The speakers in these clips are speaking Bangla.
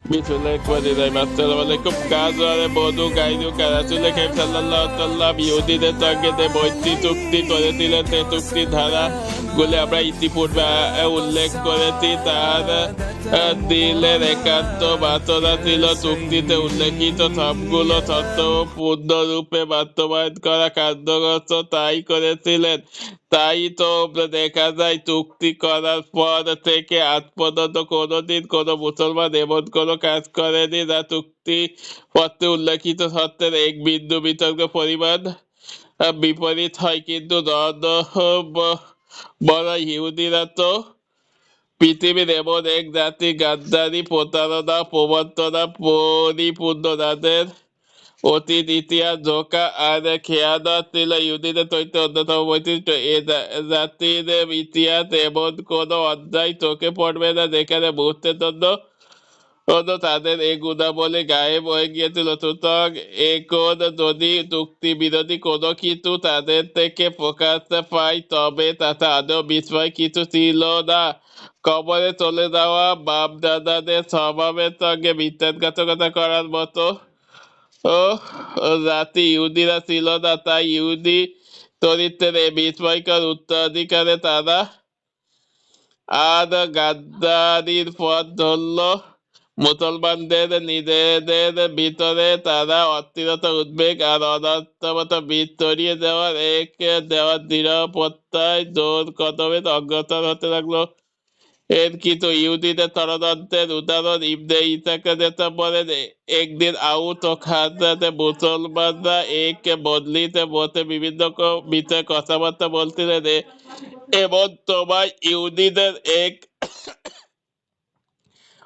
Bismillahirrahmanirrahim. Gaza বধূ গাইদুকা রাসূল কারীম সাল্লাল্লাহু আলাইহি ওয়াসাল্লাম ইহুদীদের সঙ্গে যে মৈত্রী চুক্তি করেছিলেন সেই চুক্তি ধারা গুলি আমরা ইতিপূর্বে উল্লেখ করেছি। তার দিলের একান্ত বার্তা ছিল চুক্তিতে উল্লেখিত সবগুলো শর্ত পূর্ণরূপে বাস্তবায়ন করা কার্যগ্রস্ত তাই করেছিলেন। তাই তো দেখা যায় চুক্তি করার পর থেকে আজ পর্যন্ত কোনোদিন কোনো মুসলমান এমন কোনো কাজ করেনি যা চুক্তি পত্রে উল্লেখিত শর্তের এক বিন্দু বিতর্ক পরিমাণ বিপরীত হয়। কিন্তু বড় ইহুদিরা তো পৃথিবীর এমন এক জাতি গাদ্দারি, প্রতারণা, প্রবঞ্চনা পরিপূর্ণ, যাদের অতীত ইতিহাস ধোঁকা আর খেয়ানত ছিল ইহুদিদের চরিত্রের অন্যতম বৈশিষ্ট্য। এ জাতির ইতিহাস এমন কোনো অধ্যায় চোখে পড়বে না যেখানে মুহূর্তের জন্য তাদের এই গুণাবলী গায়েব হয়ে গিয়েছিল। সুতরাং এখন যদি চুক্তি বিরোধী কোনো কিছু তাদের থেকে প্রকাশ পায় তবে তাতে আদৌ বিস্ময় কিছু ছিল না। কবরে চলে যাওয়া বাপ দাদাদের স্বভাবের সঙ্গে বিশ্বাসঘাতকতা করার মতো জাতি ইহুদিরা ছিল না। তাই ইহুদি চরিত্রের এই বিস্ময়কর উত্তরাধিকারে তারা আর গাদ্দারির পথ ধরল। মুসলমানদের নিজেদের ভিতরে তারা অস্থিরতা, উদ্বেগ আর অনাত্মতা বীজ ছড়িয়ে দেওয়ার দৃঢ় প্রত্যয় জোর কদমে অগ্রসর হতে লাগলো। এর কিছু ইহুদিদের ষড়যন্ত্রের উদাহরণ ইবনে ইসাকে যেটা বলেন, একদিন আউস ও খাজরাজে মুসলমানরা এক বদলিতে বসে বিভিন্ন বিষয়ে কথাবার্তা বলছিলেন। এমন সময় ইহুদিদের এক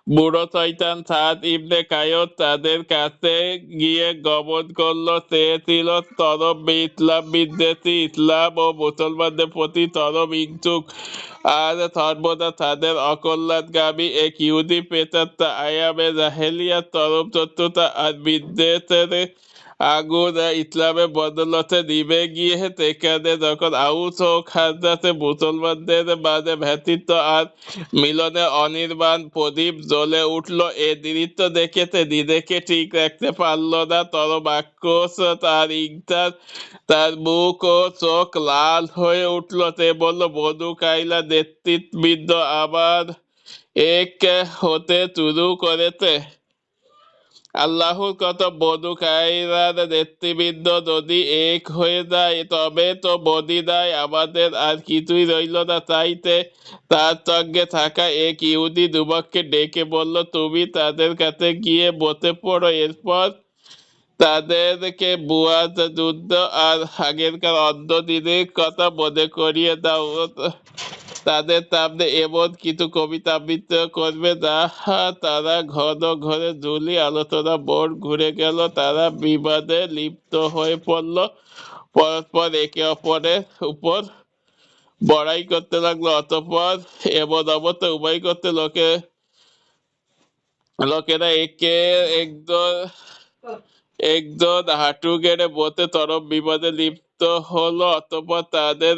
বুড়ো শয়তান সাদ ইবনে কায়স তাদের কাছে গিয়ে গমন করলো। সে ছিল চরম ইসলাম বিদ্বেষী, ইসলাম ও মুসলমানদের প্রতি চরম হিংসুক আর সর্বদা তাদের অকল্যাণগামী। এক ইহুদি পেশাত্তা আয়ামে জাহেলিয়ার চরম শত্রুতা আর বিদ্বেষের আগুন ইসলামের বদলতে নিভে গিয়ে সেখানে যখন আউস ও খাজরাজে মুসলমানদের মাঝে ভ্রাতৃত্ব আর মিলনের অনির্বাণ প্রদীপ জ্বলে উঠল। এ দৃশ্য দেখেছে নিজেকে ঠিক রাখতে পারল না। চরম আক্রোশ তার ইচ্ছার, তার মুখ ও চোখ লাল হয়ে উঠল। সে বলল, বনু কাইলা নেতৃবৃন্দ আবার এক হতে শুরু করেছে। আল্লাহর কত বনু কায়সার নেতৃবৃন্দ যদি এক হয়ে যায় তবে তো মদীনায় আমাদের আর কিছুই রইল না। চাইতে তার সঙ্গে থাকা এক ইহুদি যুবককে ডেকে বলল, তুমি তাদের কাছে গিয়ে বসে পড়ো। এরপর তাদেরকে বুয়াদ যুদ্ধ আর আগেরকার অন্য দিনের কথা মনে করিয়ে দাও। তাদের সামনে এমন কিছু কবিতা আবৃত্তি করবে যা তারা ঘন ঘরে ঝুলি আলোচনা বোর্ড ঘুরে গেল। তারা বিবাদে লিপ্ত হয়ে পড়ল, পরস্পর একে অপরের উপর বড়াই করতে লাগলো। অতঃপর এমন অবস্থা উভয় করতে লোকেরা একে একজন একজন হাঁটু গেড়ে বসে চরম বিবাদে লিপ্ত হলো। অতঃপর তাদের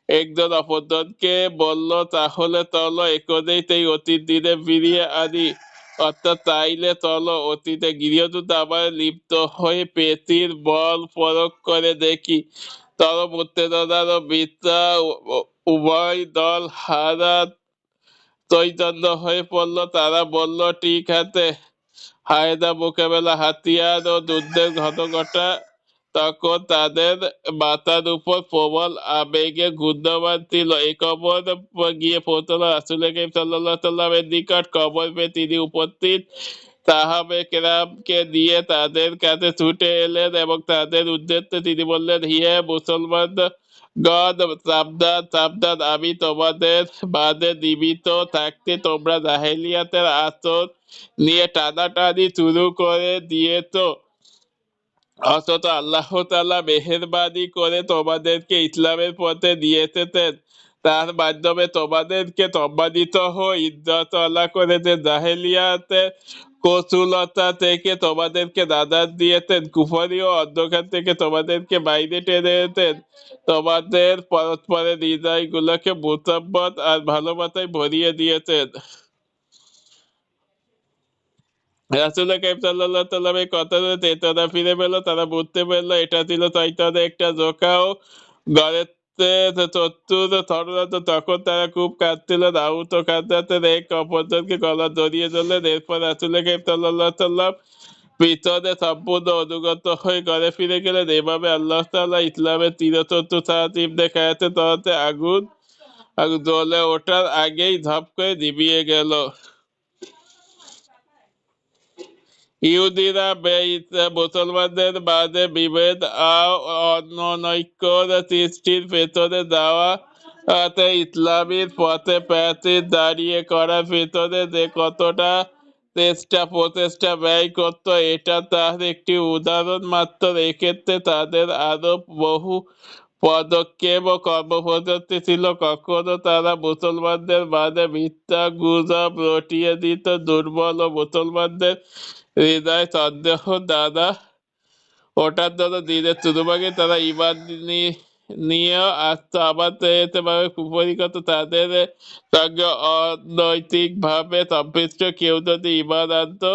একজন অপরজনকে বলল, তাহলে চলো এখনই সেই অতীত দিনে ফিরিয়ে আনি। অর্থাৎ চাইলে চলো অতীতে গৃহযুদ্ধ আবার লিপ্ত হয়ে পেশির বল প্রয়োগ করে দেখি। চরম উত্তেজনার ও বিদ্যা উভয় দল হারা চৈতন্য হয়ে পড়ল। তারা বলল, ঠিক আছে, হায়দা মোকাবেলা, হাতিয়ার ও যুদ্ধের ঘটঘটা তখন তাদের মাথার উপর প্রবল আবেগে ঘূর্ণমান ছিল। এই খবর গিয়ে পৌঁছল রাসূল কারীম সাল্লাল্লাহু আলাইহি সাল্লামের নিকট। খবর পেয়ে তিনি উপস্থিত সাহাবে কেরামকে দিয়ে তাদের কাছে ছুটে এলেন এবং তাদের উদ্দেশ্যে তিনি বললেন, হে মুসলমান গণ, সাবধান সাবধান, আমি তোমাদের মাঝে জীবিত থাকতে তোমরা জাহেলিয়াতের আচরণ নিয়ে টানাটানি শুরু করে দিয়েছ। অথচ আল্লাহ তাআলা মেহেরবানি করে তোমাদেরকে ইসলামের পথে নিয়ে এসেছেন। তার মাধ্যমে তোমাদেরকে সম্মানিত ও ইজ্জত আলা করেছেন। জাহেলিয়াতের কচুলতা থেকে তোমাদেরকে নাজাত দিয়েছেন। কুফরি ও অন্ধকার থেকে তোমাদেরকে বাইরে টেনে এনেছেন। তোমাদের পরস্পরের হৃদয়গুলোকে মোসাব্বত আর ভালোবাসায় ভরিয়ে দিয়েছেন। রাসূল কারীম সাল্লাল্লাহু সাল্লামের কথা তারা ফিরে পেল, তারা বুঝতে পারলো এটা ছিল শয়তানের একটা ধোঁকাও। ঘরেতে চতুর ষড়যন্ত্র। তখন তারা খুব কাঁদছিল, দাউদ কাঁদতেন, এক অপরজনকে গলা জড়িয়ে ধরলেন। এরপর রাসূল কারীম সাল্লাল্লাহু সাল্লাম পিছনে সম্পূর্ণ অনুগত হয়ে ঘরে ফিরে গেলেন। এভাবে আল্লাহ তাআলা ইসলামের চিরশত্রু সাদ ইবনে খায়াতের তরফে আগুন জ্বলে ওঠার আগেই ঝপ করে নিভিয়ে গেল। ইহুদিরা মুসলমানদের মাঝে বিভেদ আর অনৈক্যর সৃষ্টির পেছনে যাওয়া ইসলামীর পথে প্রাচীর দাঁড়িয়ে করার পেছনে যে কতটা প্রচেষ্টা ব্যয় করত এটা তার একটি উদাহরণ মাত্র। এক্ষেত্রে তাদের আরো বহু পদক্ষেপ ও কর্মপদ্ধতি ছিল। কখনো তারা মুসলমানদের মাঝে মিথ্যা গুজব রটিয়ে দিত, দুর্বল ও মুসলমানদের হৃদয় সন্দেহ দ্বারা ওটার জন্য দিনের শুরুভাগে তারা ঈমান নিয়ে আসতো। আবার ভাবে কুপরিকত তাদের সঙ্গে অনৈতিক ভাবে সম্পৃক্ত কেউ যদি ঈমান আনতো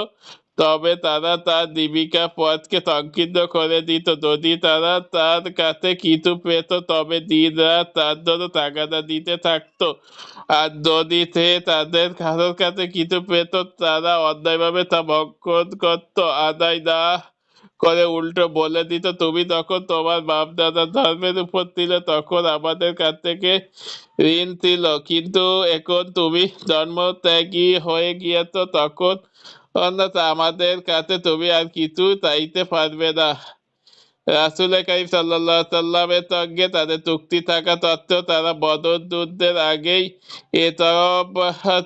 তবে তারা তার জীবিকা পথকে সংকীর্ণ করে দিত। যদি তারা তার কাছে কিছু পেত তবে দিন রাত তার জন্য তাগাদা দিতে থাকতো। আর যদি সে তাদের কারোর কাছে কিছু পেত তারা অন্যায়ভাবে তা ভক্ষণ করতো। আদায় না করে উল্টো বলে দিত, তুমি তখন তোমার বাপ দাদার ধর্মের উপর ছিলে, তখন আমাদের কাছ থেকে ঋণ ছিল, কিন্তু এখন তুমি জন্ম ত্যাগী হয়ে গিয়েছ, তখন আমাদের কাছে তুমি আর কিছু চাইতে পারবে না। রাসূল কারীম সাল্লাল্লাহু সাল্লামের সঙ্গে তাদের চুক্তি থাকা সত্ত্বেও তারা বদর যুদ্ধের আগেই এতরফ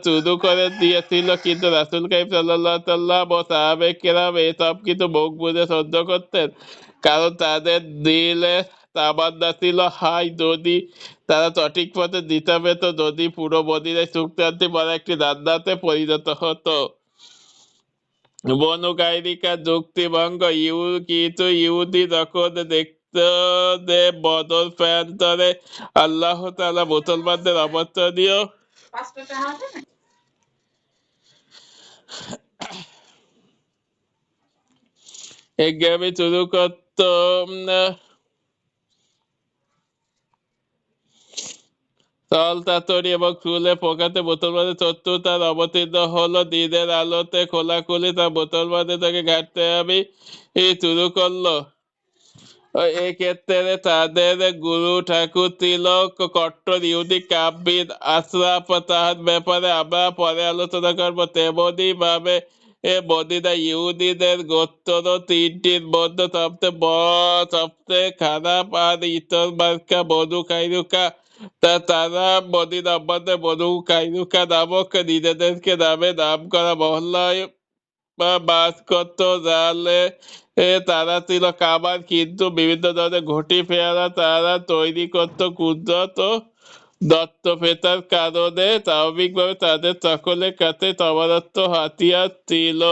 শুরু করে দিয়েছিল, কিন্তু রাসূল কারীম সাল্লাল্লাহু সাল্লাম ও সাহাবে কেরাম এসব কিন্তু মুখ বুজে সহ্য করতেন, কারণ তাদের দিলে তামান্না ছিল, হাই যদি তারা সঠিক পথে দিতে পেত, যদি পুরো মদিনায় সুখ শান্তি বড় একটি জান্নাতে পরিণত হতো। বনু কায়নিকা যুক্তিভঙ্গ। কিছু ইহুদি যখন দেখত যে বদর প্রান্তরে আল্লাহ তাআলা মুসলমানদের অবস্থানীয় একগামী শুরু করত, তলতাতড়ি এবং চুলে পোকাতে মুসলমানদের শত্রুতার অবতীর্ণ হলো। দিনের আলোতে খোলাখুলি তা মুসলমানদের তাকে ঘাটতে আমি শুরু করলো। এক্ষেত্রে তাদের গুরু ঠাকুর ছিল কট্টর ইহুদি কাব্যিদ আশরাফ। তাহার ব্যাপারে আমরা পরে আলোচনা করবো। তেমনি ভাবে মদিনা ইহুদিদের গোত্র তিনটির মধ্যে সবচেয়ে খারাপ আর ইতর মার্কা বনু কাইনুকা। তারা মদিনা মধ্যে বনু কাইনুকা নামক নিজেদেরকে নাম করা মহল্লায় বাস করতো। জালে তারা ছিল কামান, কিন্তু বিভিন্ন ধরনের ঘটি পেয়ারা তারা তৈরি করতো। কুদরত ও দত্ত পেতার কারণে স্বাভাবিকভাবে তাদের সকলের কাছে সমানত্ব হাতিয়ার ছিল।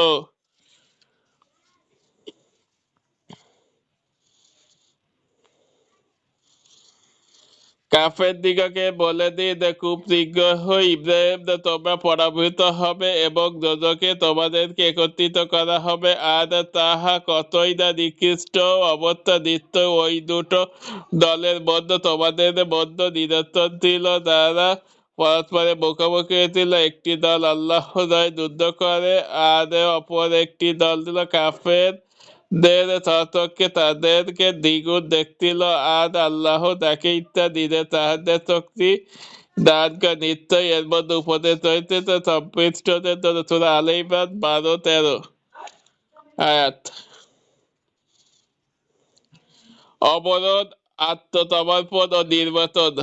কাফেরদিগকে বলে দিন, খুব শীঘ্রই ইব্রাহিম তোমরা পরাভূত হবে এবং যোজকে তোমাদেরকে একত্রিত করা হবে, আর তাহা কতই না নিকৃষ্ট অবস্থা। নিশ্চয় ওই দুটো দলের মধ্যে তোমাদের মধ্যে নিরন্তর ছিল, তারা পরস্পরের মুখোমুখি হয়েছিল। একটি দল আল্লাহ যুদ্ধ করে আর অপর একটি দল ছিল কাফের দের শতককে তাদেরকে দ্বিগুণ দেখছিল, আর আল্লাহ তাকে ইচ্ছা দিলে তাহাদের শক্তি দান করে। নিশ্চয় এর মধ্যে উপদেশ হইতে সম্পৃষ্টদের জন্য। সূরা আল ইমরান 12-13 আয়াত। অবরোধ, আত্মসমর্পণ ও নির্বাচন।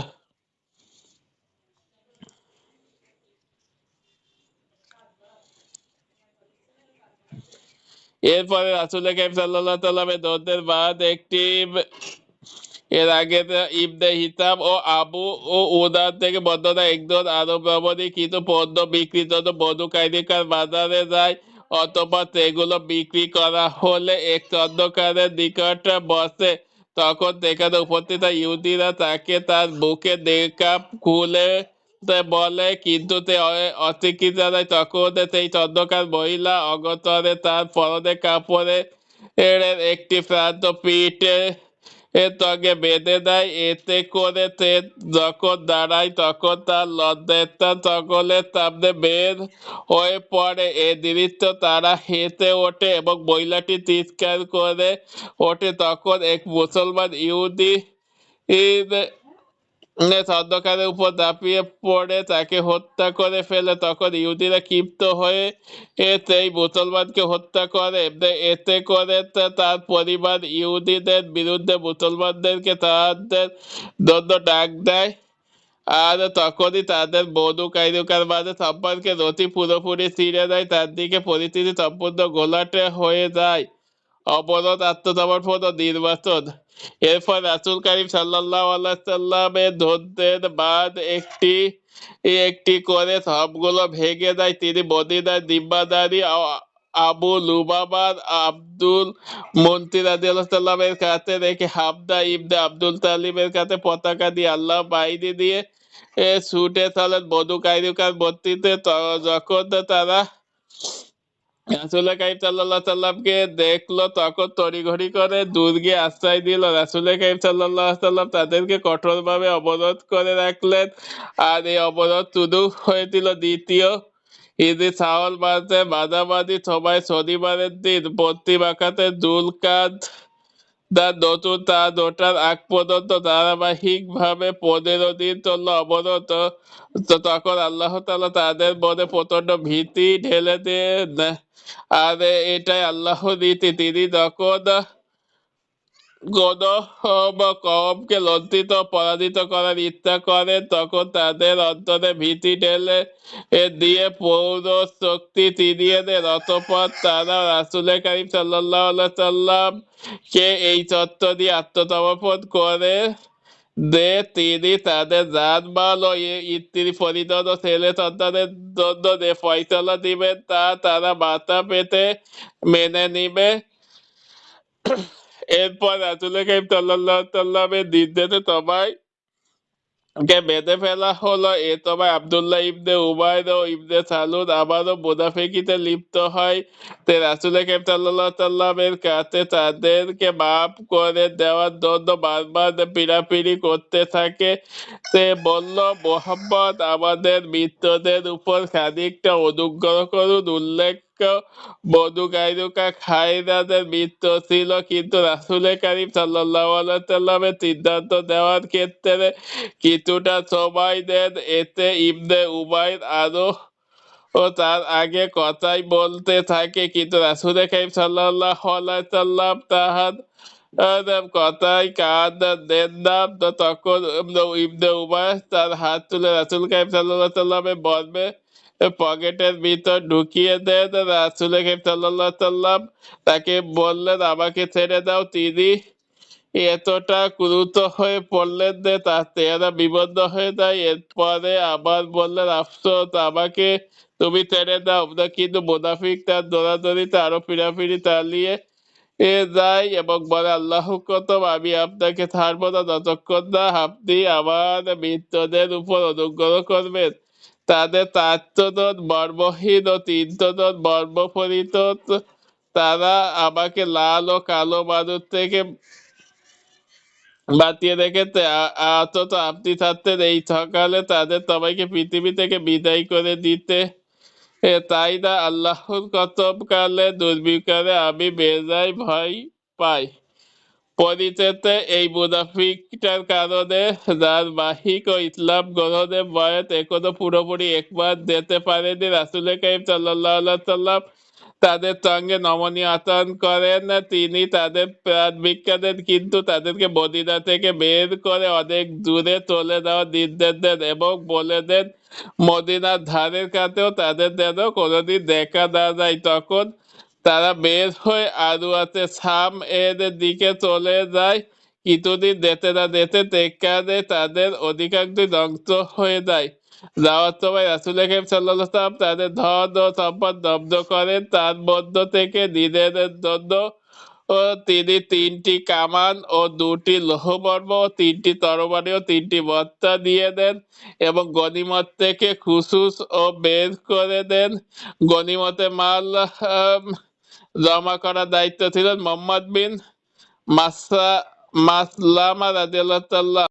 এরপরে রাসূল কারীম সাল্লাল্লাহু সাল্লামের দৌড়ের বাদ একটি এর আগে ইবনে হিসাম ও আবু ও উদার থেকে বর্ণনা, একজন আরব রমণী কিছু পণ্য বিক্রির জন্য বনু কায়নিকার বাজারে যায়, অথবা সেগুলো বিক্রি করা হলে এক চন্দ্রকারের নিকট বসে। তখন সেখানে উপস্থিত ইহুদিরা তাকে তার বুকে নেকাব খুলে বলে, কিন্তু তে অতিকৃত নাই। তখন সেই চন্দ্রকার মহিলা অগতরে তার পরনে কাপড়ে এর একটি প্রান্ত পিঠে ত্বকে বেঁধে দেয়। এতে করে সে যখন দাঁড়ায় তখন তার লজ্জাস্থান সকলের সামনে বের হয়ে পড়ে। এ দৃশ্য তারা হেসে ওঠে এবং মহিলাটি চিৎকার করে ওঠে। তখন এক মুসলমান ইহুদি অন্ধকারের উপর ঝাঁপিয়ে পড়ে তাকে হত্যা করে ফেলে। তখন ইহুদিরা ক্ষিপ্ত হয়ে সেই মুসলমানকে হত্যা করে। এতে করে তার পরিবার ইহুদিদের বিরুদ্ধে মুসলমানদেরকে তাদের জন্য ডাক দেয়। আর তখনই তাদের বধূ কাইরুকার মাঝে সম্পর্কে নথি পুরোপুরি ছিঁড়ে দেয়। তার দিকে পরিস্থিতি সম্পূর্ণ ঘোলাটে হয়ে যায়। অবরোধ, আত্মসমর্পণ ও নির্বাচন। এরপর রাসূল কারীম সাল্লাল্লাহু আলাইহি সাল্লামের ধৈর্যের বাঁধ একটি একটি করে সবগুলো ভেঙে দেয়। তিনি মদীনার জিম্মাদারি আবু লুবাবার আব্দুল মুনতির রাদিয়াল্লাহু সাল্লামের কাছে রেখে হামজা ইবনে আব্দুল তালিবের কাছে পতাকা দিয়ে আল্লাহ বাহিনী দিয়ে ছুটে চলেন বনু কাইনুকার বস্তিতে। যখন তারা রাসূল কারীম সাল্লাল্লাহু আলাইহি সাল্লামকে দেখলো তখন তড়িঘড়ি করে দুর্গে আশ্রয় দিল। রাসূল কারীম সাল্লাল্লাহু আলাইহি সাল্লাম তাদেরকে কঠোরভাবে অবরোধ করে রাখলেন। আর এই অবরোধ শুরু হয়েছিল দ্বিতীয় ঈদে শাওয়াল মাসে মাঝামাঝি সময় শনিবারের দিন। পশ্চিম আকাশে জুলকাদ তার নতুন তার ওঠার আগ পর্যন্ত ধারাবাহিকভাবে 15 দিন চলল অবরোধ। তখন আল্লাহ তাআলা তাদের মনে প্রচন্ড ভীতি ঢেলে দেন। আর এটাই আল্লাহর রীতি। তিনি যখন কোন কওমকে লজ্জিত পরাজিত করার ইচ্ছা করেন তখন তাদের অন্তরে ভীতি ঢেলে দিয়ে পৌর শক্তি তিনিয়ে দেন। অতঃপর তারা রাসূল কারীম সাল্লাল্লাহু আলাইহি সাল্লাম কে এই তত্ত্ব দিয়ে আত্মসমর্পণ করে যে তিনি তাদের জানমাল ও স্ত্রী পরিজন ও ছেলে সন্তানের জন্য যে ফয়সালা দিবেন তা তারা মাথা পেতে মেনে নিবে। এরপর রাসূল কারীম সাল্লাল্লাহু আলাইহি সাল্লামের নির্দেশে সবাই কে বেঁধে ফেলা হলো। এ সময় আব্দুল্লাহ ইবনে উবাই ও ইবনে সালুল আবারও মুনাফিকিতে লিপ্ত হয়। রাসূল কারীম সাল্লাল্লাহু আলাইহি সাল্লামের কাছে তাদেরকে মাফ করে দেওয়ার জন্য বারবার পীড়াপিড়ি করতে থাকে। সে বলল, মুহাম্মদ, আমাদের মিত্রদের উপর খানিকটা অনুগ্রহ করুন। উল্লেখ্য, বনু কাইনুকা খায়রাদের মিত্র ছিল, কিন্তু রাসূল কারীম সাল্লাল্লাহু আলাইহি সাল্লামের সিদ্ধান্ত দেওয়ার ক্ষেত্রে কিছুটা সময় দেন। এতে ইবনে উমাইর আরো তার আগে কথাই বলতে থাকে, কিন্তু রাসূল কারীম সাল্লাল্লাহু আলাইহি সাল্লাম তাহার কথায় কান দেন না। তখন ইবনে উমাইর তার হাত তুলে রাসূল কারীম সাল্লাল্লাহু আলাইহি সাল্লামের মর্মে পকেটের ভিতর ঢুকিয়ে দেন। রাসূল কারীম সাল্লাল্লাহু আলাইহি সাল্লাম তাকে বললেন, আমাকে ছেড়ে দাও। তিনি এতটা ক্রুদ্ধ হয়ে পড়লেন যে তার চেহারা বিবর্ণ হয়ে যায়। এরপরে আবার বললেন, আফসোস, আমাকে তুমি ছেড়ে দাও। কিন্তু মুনাফিক তার দৌড়াদৌড়িতে আরো পীড়াপিড়ি চালিয়ে যায় এবং বলে, আল্লাহর কসম, আমি আপনাকে ছাড়বো না যতক্ষণ না আপনি আমার মিত্রদের উপর অনুগ্রহ করবেন। তাদের 400 জন মর্মহীন ও 300 জন মর্মপরিত। তারা আমাকে লাল ও কালো মানুষ থেকে বাঁচিয়ে রেখেছে। অথচ আপনি থাকতেন এই সকালে তাদের সবাইকে পৃথিবী থেকে বিদায় করে দিতে। তাই না? আল্লাহর কসম, কালে দুর্ভিক্ষে আমি বেজায় ভয় পাই। পরিশেষে এই মুনাফিকটার কারণে যার বাহিক ও ইসলাম গ্রহণের বয়স এখনো পুরোপুরি একমাস যেতে পারেনি, রাসূল কারীম সাল্লাল্লাহু আলাইহি সাল্লাম তাদের সঙ্গে নমনীয় আচরণ করেন। তিনি তাদের প্রাণ ভিক্ষা দেন, কিন্তু তাদেরকে মদিনা থেকে বের করে অনেক দূরে চলে যাওয়ার নির্দেশ দেন এবং বলে দেন মদিনার ধারের কাছেও তাদের যেন কোনোদিন দেখা না যায়। তখন তারা বের হয়ে আরুয়াতে শাম এর দিকে চলে যায়। কিছুদিন যেতে না যেতে সেখানে তাদের অধিকাংশই ধ্বংস হয়ে যায়। যাওয়ার সময় রাসূল কারীম সাল্লাল্লাহু আলাইহি ওয়াসাল্লাম তাদের ধন ও সম্পদ জব্দ করেন। তার মধ্য থেকে নিজেদের জন্য ও তিনি 3টি কামান ও 2টি লৌহবর্ম ও 3টি তরবারি ও 3টি বত্তা দিয়ে দেন এবং গনিমত থেকে খুসুস ও বের করে দেন। গনিমতে মাল জমা করার দায়িত্ব ছিলেন মোহাম্মদ বিন মাসলামা রাদিয়াল্লাহু তাআলা